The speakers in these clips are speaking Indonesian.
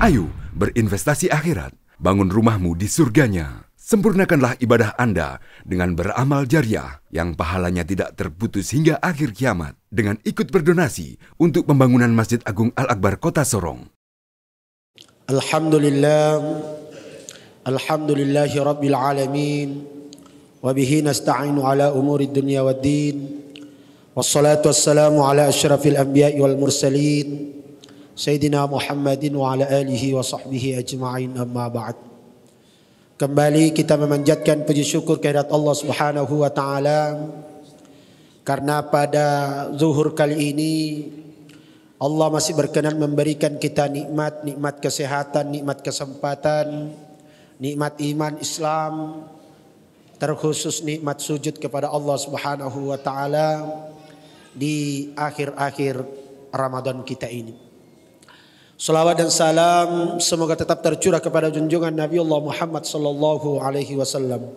Ayo berinvestasi akhirat, bangun rumahmu di surganya. Sempurnakanlah ibadah Anda dengan beramal jariah yang pahalanya tidak terputus hingga akhir kiamat dengan ikut berdonasi untuk pembangunan Masjid Agung Al-Akbar Kota Sorong. Alhamdulillahi Rabbil Alamin, wabihi nasta'inu ala umuri dunya waddin, wassalatu wassalamu ala asyrafil anbiya'i wal mursalin, Sayyidina Muhammadin wa ala alihi wa sahbihi ajma'in, amma ba'd. Kembali kita memanjatkan puji syukur kehadirat Allah Subhanahu wa taala karena pada zuhur kali ini Allah masih berkenan memberikan kita nikmat kesehatan, nikmat kesempatan, nikmat iman Islam, terkhusus nikmat sujud kepada Allah Subhanahu wa taala di akhir-akhir Ramadan kita ini. Salawat dan salam semoga tetap tercurah kepada junjungan Nabi Allah Muhammad sallallahu alaihi wasallam.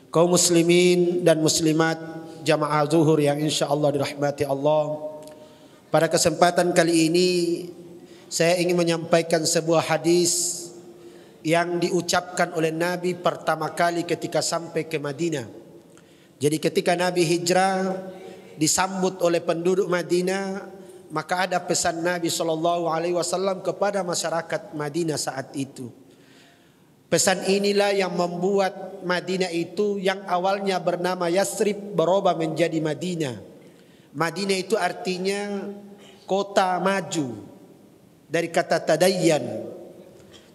Kaum muslimin dan muslimat jamaah zuhur yang insyaallah dirahmati Allah. Pada kesempatan kali ini saya ingin menyampaikan sebuah hadis yang diucapkan oleh Nabi pertama kali ketika sampai ke Madinah. Jadi ketika Nabi hijrah disambut oleh penduduk Madinah, maka ada pesan Nabi SAW kepada masyarakat Madinah saat itu. Pesan inilah yang membuat Madinah itu yang awalnya bernama Yasrib berubah menjadi Madinah. Madinah itu artinya kota maju, dari kata tadayyan.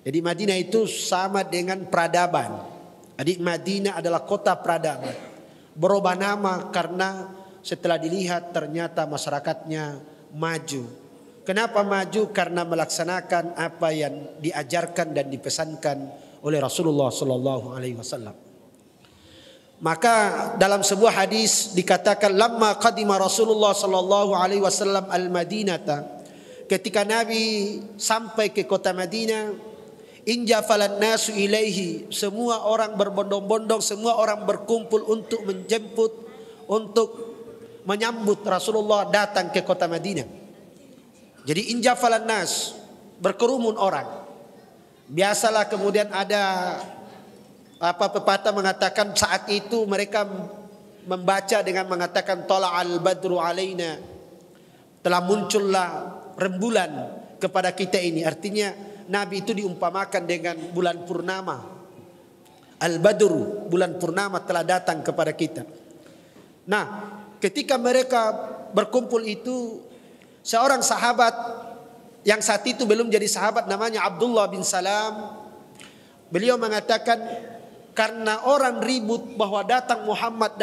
Jadi Madinah itu sama dengan peradaban. Jadi Madinah adalah kota peradaban. Berubah nama karena setelah dilihat ternyata masyarakatnya maju. Kenapa maju? Karena melaksanakan apa yang diajarkan dan dipesankan oleh Rasulullah sallallahu alaihi wasallam. Maka dalam sebuah hadis dikatakan lamma qadima Rasulullah sallallahu alaihi wasallam al-Madinata, ketika Nabi sampai ke kota Madinah, injafalan nasu ilaihi, semua orang berbondong-bondong, semua orang berkumpul untuk menjemput, untuk menyambut Rasulullah datang ke kota Madinah. Jadi injafalan nas, berkerumun orang. Biasalah kemudian ada pepatah mengatakan saat itu mereka membaca dengan mengatakan tala'al badru alaina, telah muncullah rembulan kepada kita ini. Artinya Nabi itu diumpamakan dengan bulan purnama. Al-badru, bulan purnama telah datang kepada kita. Nah, ketika mereka berkumpul itu, seorang sahabat yang saat itu belum jadi sahabat namanya Abdullah bin Salam. Beliau mengatakan karena orang ribut bahwa datang Muhammad,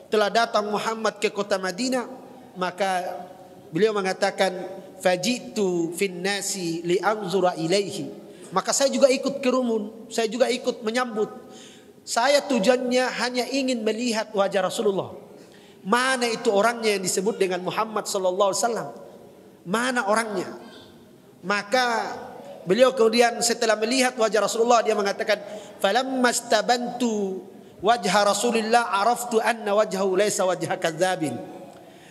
telah datang Muhammad ke kota Madinah, maka beliau mengatakan fajitu fin nasi li anzura ilaihi. Maka saya juga ikut kerumun, saya juga ikut menyambut. Saya tujuannya hanya ingin melihat wajah Rasulullah. Mana itu orangnya yang disebut dengan Muhammad sallallahu alaihi wasallam? Mana orangnya? Maka beliau kemudian setelah melihat wajah Rasulullah, dia mengatakan falammastabantu wajha Rasulillah araftu anna wajhahu laysa wajha kadzabin.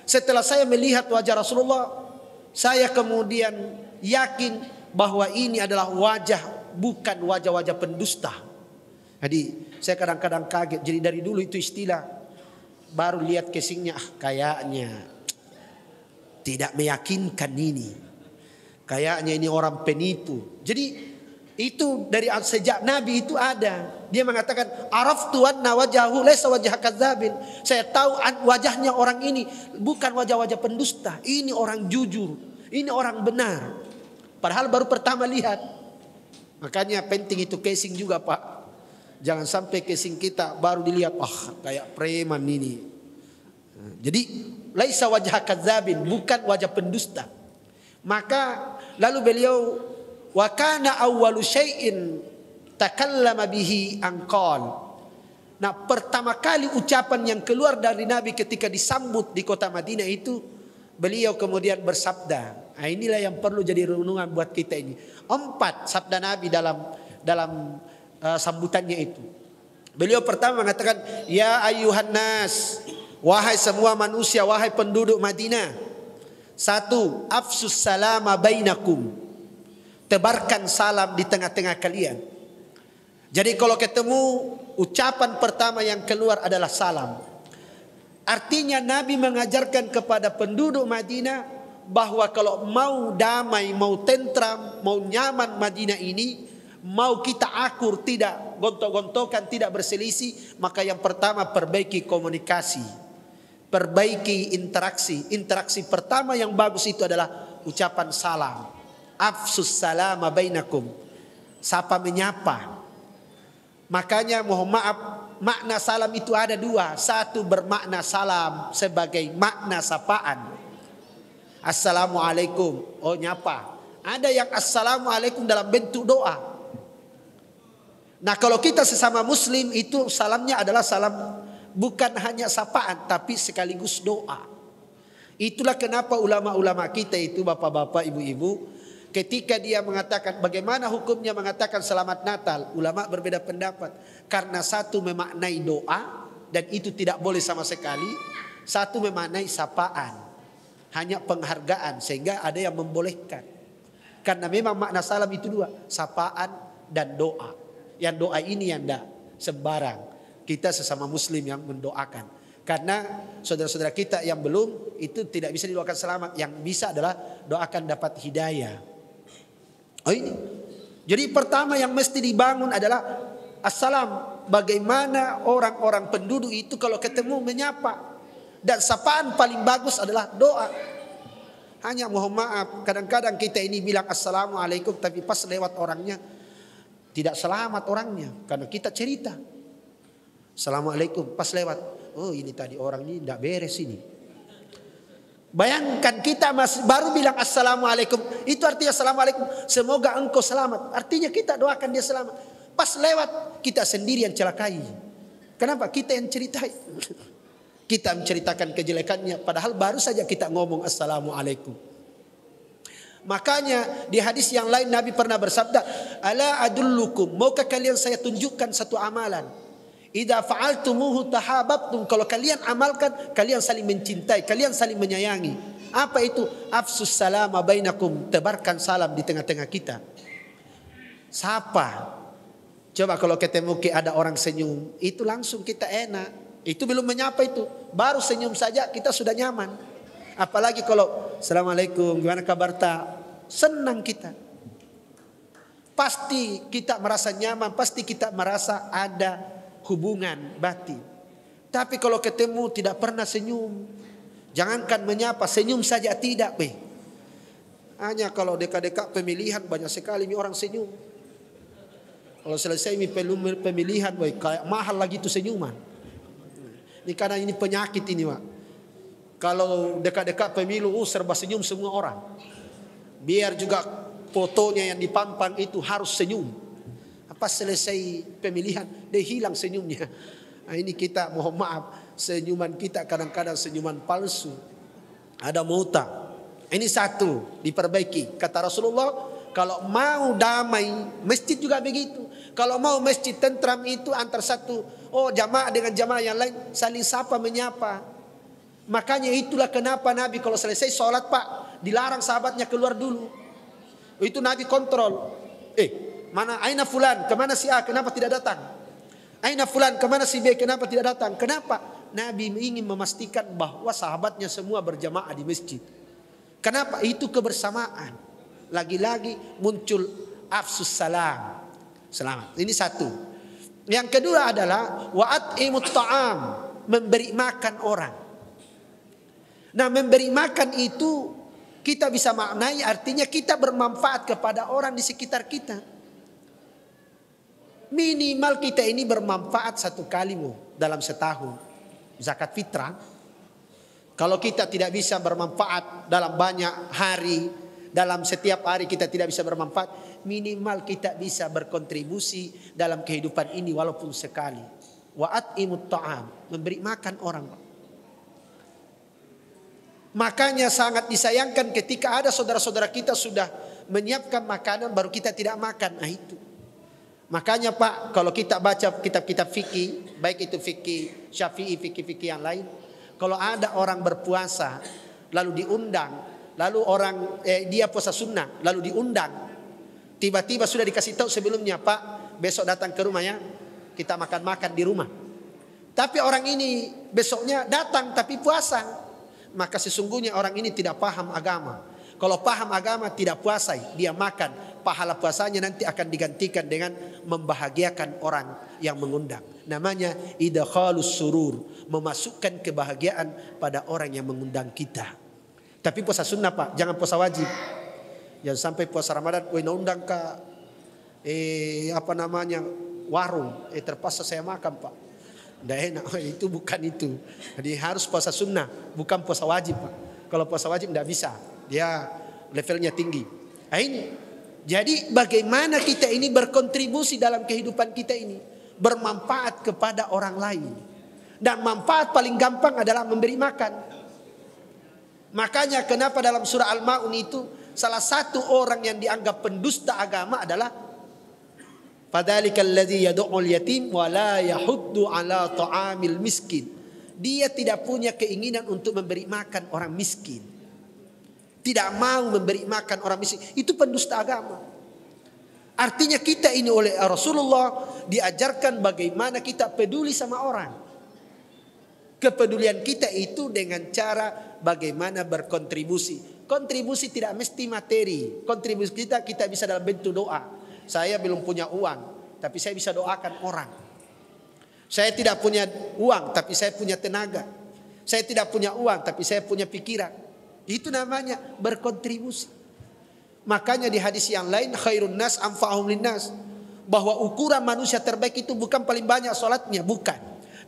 Setelah saya melihat wajah Rasulullah, saya kemudian yakin bahwa ini adalah wajah, bukan wajah-wajah pendusta. Jadi saya kadang-kadang kaget. Jadi dari dulu itu istilah, baru lihat casingnya, kayaknya tidak meyakinkan ini. Kayaknya ini orang penipu. Jadi itu dari sejak Nabi itu ada. Dia mengatakan araftu anna wajhahu laysa wajha kadzabin. Saya tahu wajahnya orang ini bukan wajah-wajah pendusta. Ini orang jujur, ini orang benar. Padahal baru pertama lihat. Makanya penting itu casing juga, Pak. Jangan sampai casing kita baru dilihat, kayak preman ini. Jadi laisa wajha kadzabin, bukan wajah pendusta. Maka lalu beliau wa kana awwalu syai'in takallama bihi anqal. Nah, pertama kali ucapan yang keluar dari Nabi ketika disambut di kota Madinah itu, beliau kemudian bersabda. Nah, inilah yang perlu jadi renungan buat kita ini. 4 sabda Nabi dalam sambutannya itu. Beliau pertama mengatakan, ya ayyuhan nas, wahai semua manusia, wahai penduduk Madinah. 1, afsus salama bainakum. tebarkan salam di tengah-tengah kalian. Jadi kalau ketemu, ucapan pertama yang keluar adalah salam. Artinya Nabi mengajarkan kepada penduduk Madinah bahwa kalau mau damai, mau tentram, mau nyaman Madinah ini, mau kita akur, tidak gontok-gontokan, tidak berselisih, maka yang pertama perbaiki komunikasi, perbaiki interaksi. Interaksi pertama yang bagus itu adalah ucapan salam. Afsus salama bainakum. Sapa menyapa. Makanya mohon maaf, makna salam itu ada dua. Satu bermakna salam sebagai makna sapaan. Assalamualaikum, oh nyapa. Ada yang assalamualaikum dalam bentuk doa. Nah kalau kita sesama muslim itu salamnya adalah salam bukan hanya sapaan tapi sekaligus doa. Itulah kenapa ulama-ulama kita itu, bapak-bapak, ibu-ibu, ketika dia mengatakan bagaimana hukumnya mengatakan selamat Natal, ulama berbeda pendapat. Karena satu memaknai doa dan itu tidak boleh sama sekali. Satu memaknai sapaan, hanya penghargaan, sehingga ada yang membolehkan. Karena memang makna salam itu dua, sapaan dan doa. Yang doa ini yang tidak sembarang, kita sesama muslim yang mendoakan. Karena saudara-saudara kita yang belum, itu tidak bisa didoakan selamat. Yang bisa adalah doakan dapat hidayah. Oh ini. Jadi pertama yang mesti dibangun adalah assalam. Bagaimana orang-orang penduduk itu kalau ketemu menyapa. Dan sapaan paling bagus adalah doa. Hanya mohon maaf, kadang-kadang kita ini bilang assalamualaikum, tapi pas lewat orangnya tidak selamat orangnya. Karena kita cerita assalamualaikum, pas lewat, oh ini tadi orang ini tidak beres ini. Bayangkan kita masih baru bilang assalamualaikum, itu artinya assalamualaikum, semoga engkau selamat. Artinya kita doakan dia selamat. Pas lewat kita sendiri yang celakai. Kenapa? Kita yang ceritai. Kita menceritakan kejelekannya, padahal baru saja kita ngomong assalamualaikum. Makanya di hadis yang lain Nabi pernah bersabda, ala adullukum, maukah kalian saya tunjukkan satu amalan? Idza fa'altumuhu tahabbtum, kalau kalian amalkan kalian saling mencintai, kalian saling menyayangi. Apa itu? Afsus salama bainakum, tebarkan salam di tengah-tengah kita. Sapa. Coba kalau ketemu ada orang senyum, itu langsung kita enak. Itu belum menyapa itu, baru senyum saja kita sudah nyaman. Apalagi kalau assalamualaikum, gimana kabar tak? Senang kita. Pasti kita merasa nyaman, pasti kita merasa ada hubungan batin. Tapi kalau ketemu tidak pernah senyum, jangankan menyapa, senyum saja tidak. Hanya kalau dekat-dekat pemilihan banyak sekali orang senyum. Kalau selesai pemilihan, kayak mahal lagi itu senyuman. Ini karena ini penyakit ini, Pak. Kalau dekat-dekat pemilu, serba senyum semua orang. Biar juga fotonya yang dipampang itu harus senyum. Pas selesai pemilihan, dia hilang senyumnya. Nah, ini kita mohon maaf, senyuman kita kadang-kadang senyuman palsu. Ada muta. Ini satu, diperbaiki. Kata Rasulullah, kalau mau damai, masjid juga begitu. Kalau mau masjid tentram itu antar satu, jamaah dengan jamaah yang lain, saling sapa menyapa. Makanya itulah kenapa Nabi kalau selesai sholat, Pak, dilarang sahabatnya keluar dulu. Itu Nabi kontrol. Mana aina fulan, kemana si A, kenapa tidak datang? Aina fulan, kemana si B, kenapa tidak datang? Kenapa? Nabi ingin memastikan bahwa sahabatnya semua berjamaah di masjid. Kenapa? Itu kebersamaan. Lagi-lagi muncul afsus salam. Selamat. Ini satu. Yang kedua adalah wa'at'imut ta'am, memberi makan orang. Nah, memberi makan itu kita bisa maknai artinya kita bermanfaat kepada orang di sekitar kita. Minimal kita ini bermanfaat satu kali dalam setahun. Zakat fitrah. Kalau kita tidak bisa bermanfaat dalam banyak hari, dalam setiap hari kita tidak bisa bermanfaat, minimal kita bisa berkontribusi dalam kehidupan ini walaupun sekali. Wa'at'imut ta'am, memberi makan orang. Makanya sangat disayangkan ketika ada saudara-saudara kita sudah menyiapkan makanan baru kita tidak makan. Nah itu. Makanya Pak, kalau kita baca kitab-kitab fikih, baik itu fikih Syafi'i, fikih-fikih yang lain, kalau ada orang berpuasa lalu diundang, lalu orang dia puasa sunnah lalu diundang, Tiba-tiba sudah dikasih tahu sebelumnya, Pak, besok datang ke rumah ya, kita makan-makan di rumah. Tapi orang ini besoknya datang tapi puasa. Maka sesungguhnya orang ini tidak paham agama. Kalau paham agama tidak puasa, dia makan, pahala puasanya nanti akan digantikan dengan membahagiakan orang yang mengundang. Namanya idkhalus surur, memasukkan kebahagiaan pada orang yang mengundang kita. Tapi puasa sunnah, Pak, jangan puasa wajib. Jangan sampai puasa Ramadan, undang ke warung, terpaksa saya makan, Pak. Tidak enak, itu bukan itu. Jadi harus puasa sunnah, bukan puasa wajib, Pak. Kalau puasa wajib tidak bisa, dia levelnya tinggi. Nah, ini. Jadi bagaimana kita ini berkontribusi dalam kehidupan kita ini, bermanfaat kepada orang lain. Dan manfaat paling gampang adalah memberi makan. Makanya kenapa dalam surah Al-Ma'un itu salah satu orang yang dianggap pendusta agama adalah fadzalikal ladzi yad'ul yatim wa la yahuddu ala ta'amil miskin. Dia tidak punya keinginan untuk memberi makan orang miskin. Tidak mau memberi makan orang miskin. Itu pendusta agama. Artinya kita ini oleh Rasulullah diajarkan bagaimana kita peduli sama orang. Kepedulian kita itu dengan cara bagaimana berkontribusi. Kontribusi tidak mesti materi. Kontribusi kita bisa dalam bentuk doa. Saya belum punya uang, tapi saya bisa doakan orang. Saya tidak punya uang, tapi saya punya tenaga. Saya tidak punya uang, tapi saya punya pikiran. Itu namanya berkontribusi. Makanya di hadis yang lain, khairun nas anfa'uhum linnas, bahwa ukuran manusia terbaik itu bukan paling banyak salatnya, bukan.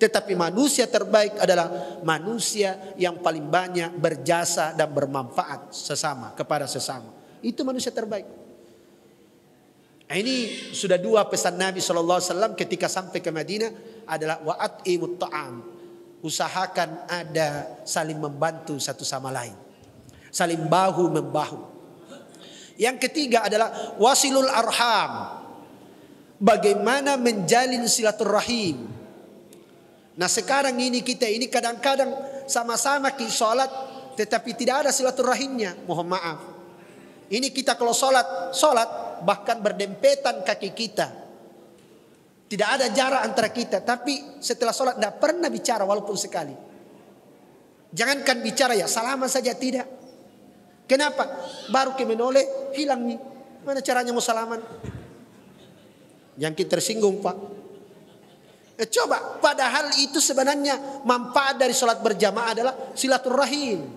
Tetapi manusia terbaik adalah manusia yang paling banyak berjasa dan bermanfaat sesama kepada sesama. Itu manusia terbaik. Ini sudah dua pesan Nabi SAW ketika sampai ke Madinah adalah wa'at'imut ta'am. Usahakan ada saling membantu satu sama lain. Saling bahu membahu. Yang ketiga adalah wasilul arham. Bagaimana menjalin silaturahim. Nah sekarang ini kita ini kadang-kadang sama-sama sholat tetapi tidak ada silaturahimnya. Mohon maaf. Ini kita kalau sholat bahkan berdempetan kaki kita. Tidak ada jarak antara kita. Tapi setelah sholat tidak pernah bicara walaupun sekali. Jangankan bicara ya salaman saja tidak. Kenapa? Baru ke menoleh hilang nih. Mana caranya mau salaman? Yang kita tersinggung, Pak. Coba padahal itu sebenarnya manfaat dari sholat berjamaah adalah silaturahim.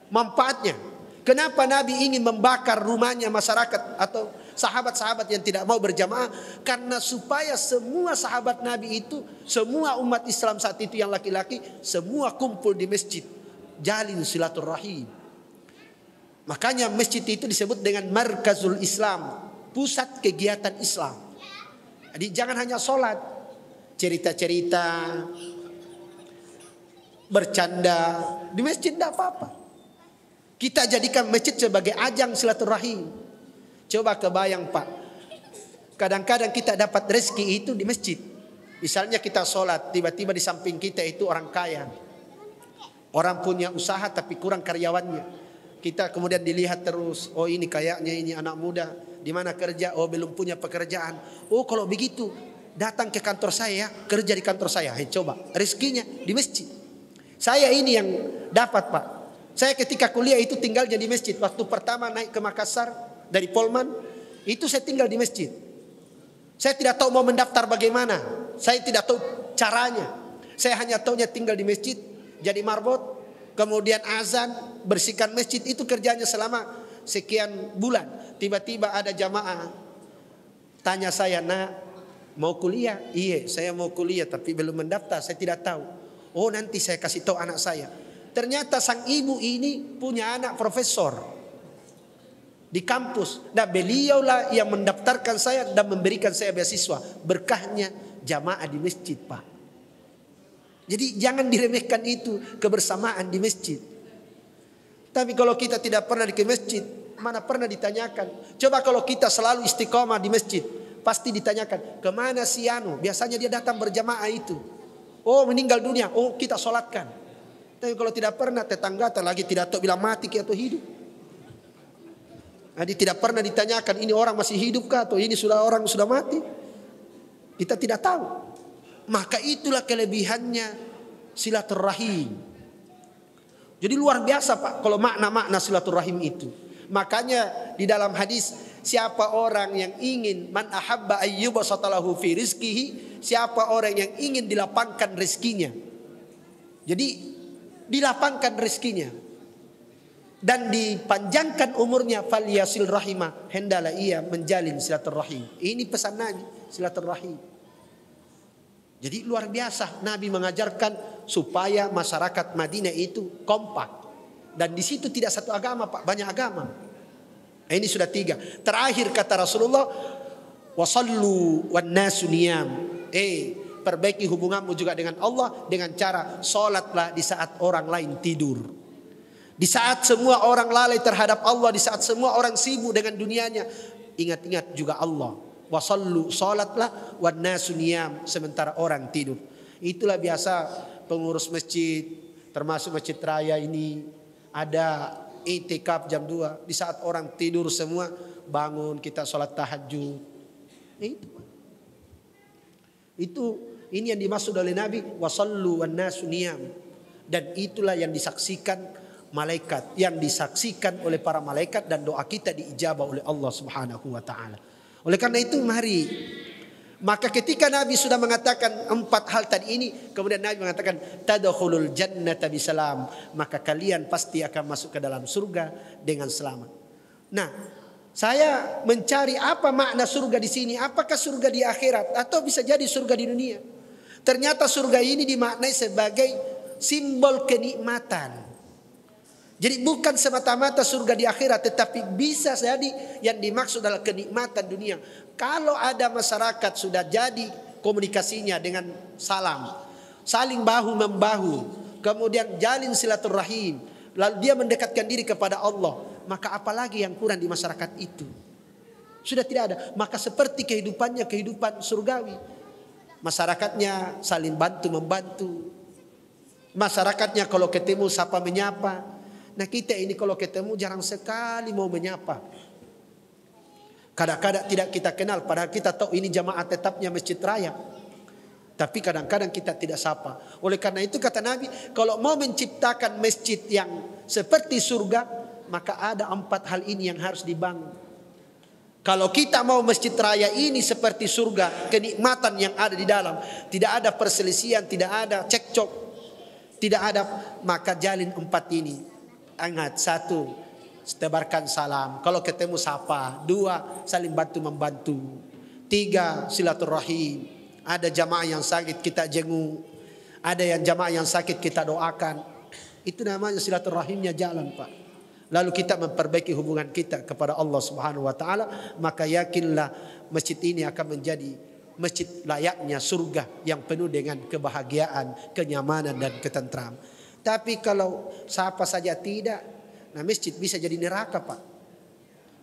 Manfaatnya. Kenapa Nabi ingin membakar rumahnya masyarakat atau sahabat-sahabat yang tidak mau berjamaah? Karena supaya semua sahabat Nabi itu, semua umat Islam saat itu yang laki-laki, semua kumpul di masjid. Jalin silaturahim. Makanya masjid itu disebut dengan markazul Islam. Pusat kegiatan Islam. Jadi jangan hanya sholat. Cerita-cerita. Bercanda. Di masjid tidak apa-apa. Kita jadikan masjid sebagai ajang silaturahim. Coba kebayang, Pak. Kadang-kadang kita dapat rezeki itu di masjid. Misalnya kita sholat, tiba-tiba di samping kita itu orang kaya. Orang punya usaha tapi kurang karyawannya. Kita kemudian dilihat terus. Oh ini kayaknya ini anak muda. Di mana kerja? Oh belum punya pekerjaan. Oh kalau begitu datang ke kantor saya, kerja di kantor saya. Coba rezekinya di masjid. Saya ini yang dapat, Pak. Saya ketika kuliah itu tinggalnya di masjid. Waktu pertama naik ke Makassar dari Polman, itu saya tinggal di masjid. Saya tidak tahu mau mendaftar bagaimana. Saya tidak tahu caranya. Saya hanya tahunya tinggal di masjid, jadi marbot, kemudian azan, bersihkan masjid. Itu kerjanya selama sekian bulan. Tiba-tiba ada jamaah tanya saya, nak mau kuliah? Iya, saya mau kuliah tapi belum mendaftar, saya tidak tahu. Oh nanti saya kasih tahu anak saya. Ternyata sang ibu ini punya anak profesor di kampus. Nah beliaulah yang mendaftarkan saya dan memberikan saya beasiswa. Berkahnya jamaah di masjid, Pak. Jadi jangan diremehkan itu kebersamaan di masjid. Tapi kalau kita tidak pernah di masjid, mana pernah ditanyakan. Coba kalau kita selalu istiqomah di masjid, pasti ditanyakan kemana si Anu. Biasanya dia datang berjamaah itu. Oh meninggal dunia, oh kita sholatkan. Tapi kalau tidak pernah tetangga lagi tidak tahu bilang mati atau hidup. Jadi tidak pernah ditanyakan ini orang masih hidup kah atau ini orang sudah mati. Kita tidak tahu. Maka itulah kelebihannya silaturahim. Jadi luar biasa Pak kalau makna-makna silaturahim itu. Makanya di dalam hadis, siapa orang yang ingin man ahabba ayyubasatalahu fi rizkihi, siapa orang yang ingin dilapangkan rezekinya. Jadi dilapangkan rezekinya dan dipanjangkan umurnya, falyasil rahimah, hendaklah ia menjalin silaturahim. Ini pesan Nabi, silaturahim. Jadi luar biasa Nabi mengajarkan supaya masyarakat Madinah itu kompak. Dan di situ tidak satu agama Pak, banyak agama. Ini sudah 3. Terakhir kata Rasulullah, wasallu wan nasu niyam. Perbaiki hubunganmu juga dengan Allah dengan cara sholatlah di saat orang lain tidur. Di saat semua orang lalai terhadap Allah, di saat semua orang sibuk dengan dunianya, ingat-ingat juga Allah. Wasallu, sholatlah wan nasu niyam, sementara orang tidur. Itulah biasa pengurus masjid, termasuk masjid raya ini. Ada i'tikaf jam 2. Di saat orang tidur semua, bangun kita sholat tahajud. Ini yang dimaksud oleh Nabi, wasallu wan nasu niyam. Dan itulah yang disaksikan malaikat, yang disaksikan oleh para malaikat, dan doa kita diijabah oleh Allah Subhanahu wa taala. Oleh karena itu mari, maka ketika Nabi sudah mengatakan 4 hal tadi ini, kemudian Nabi mengatakan tadkhulul jannata bisalam, maka kalian pasti akan masuk ke dalam surga dengan selamat. Nah, saya mencari apa makna surga di sini? Apakah surga di akhirat atau bisa jadi surga di dunia? Ternyata surga ini dimaknai sebagai simbol kenikmatan. Jadi bukan semata-mata surga di akhirat, tetapi bisa jadi yang dimaksud adalah kenikmatan dunia. Kalau ada masyarakat sudah jadi komunikasinya dengan salam, saling bahu membahu, kemudian jalin silaturahim, lalu dia mendekatkan diri kepada Allah, maka apalagi yang kurang di masyarakat itu? Sudah tidak ada. Maka seperti kehidupannya kehidupan surgawi. Masyarakatnya saling bantu membantu. Masyarakatnya kalau ketemu sapa menyapa. Nah kita ini kalau ketemu jarang sekali mau menyapa. Kadang-kadang tidak kita kenal, padahal kita tahu ini jamaah tetapnya masjid raya. Tapi kadang-kadang kita tidak sapa. Oleh karena itu kata Nabi, kalau mau menciptakan masjid yang seperti surga, maka ada 4 hal ini yang harus dibangun. Kalau kita mau masjid raya ini seperti surga, kenikmatan yang ada di dalam, tidak ada perselisihan, tidak ada cekcok, tidak ada, maka jalin 4 ini. Ingat, 1, tebarkan salam. Kalau ketemu sapa. 2, saling bantu membantu. 3, silaturahim. Ada jamaah yang sakit kita jenguk. Ada yang jamaah yang sakit kita doakan. Itu namanya silaturahimnya jalan Pak. Lalu kita memperbaiki hubungan kita kepada Allah Subhanahu wa taala, maka yakinlah masjid ini akan menjadi masjid layaknya surga yang penuh dengan kebahagiaan, kenyamanan dan ketentram. Tapi kalau sapa saja tidak, nah masjid bisa jadi neraka Pak.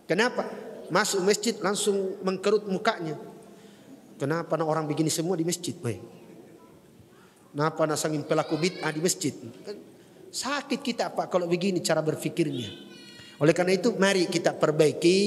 Kenapa? Masuk masjid langsung mengkerut mukanya. Kenapa orang begini semua di masjid? Kenapa nasangin pelaku bid'ah di masjid? Sakit kita Pak kalau begini cara berfikirnya. Oleh karena itu mari kita perbaiki.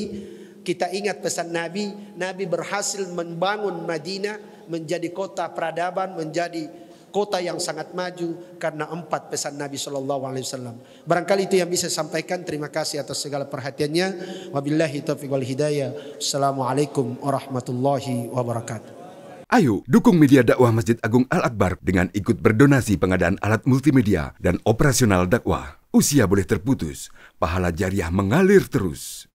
Kita ingat pesan Nabi. Nabi berhasil membangun Madinah menjadi kota peradaban, menjadi kota yang sangat maju karena 4 pesan Nabi SAW. Barangkali itu yang bisa saya sampaikan. Terima kasih atas segala perhatiannya. Wabillahi taufiq wal hidayah. Assalamualaikum warahmatullahi wabarakatuh. Ayo dukung media dakwah Masjid Agung Al-Akbar dengan ikut berdonasi pengadaan alat multimedia dan operasional dakwah. Usia boleh terputus, pahala jariah mengalir terus.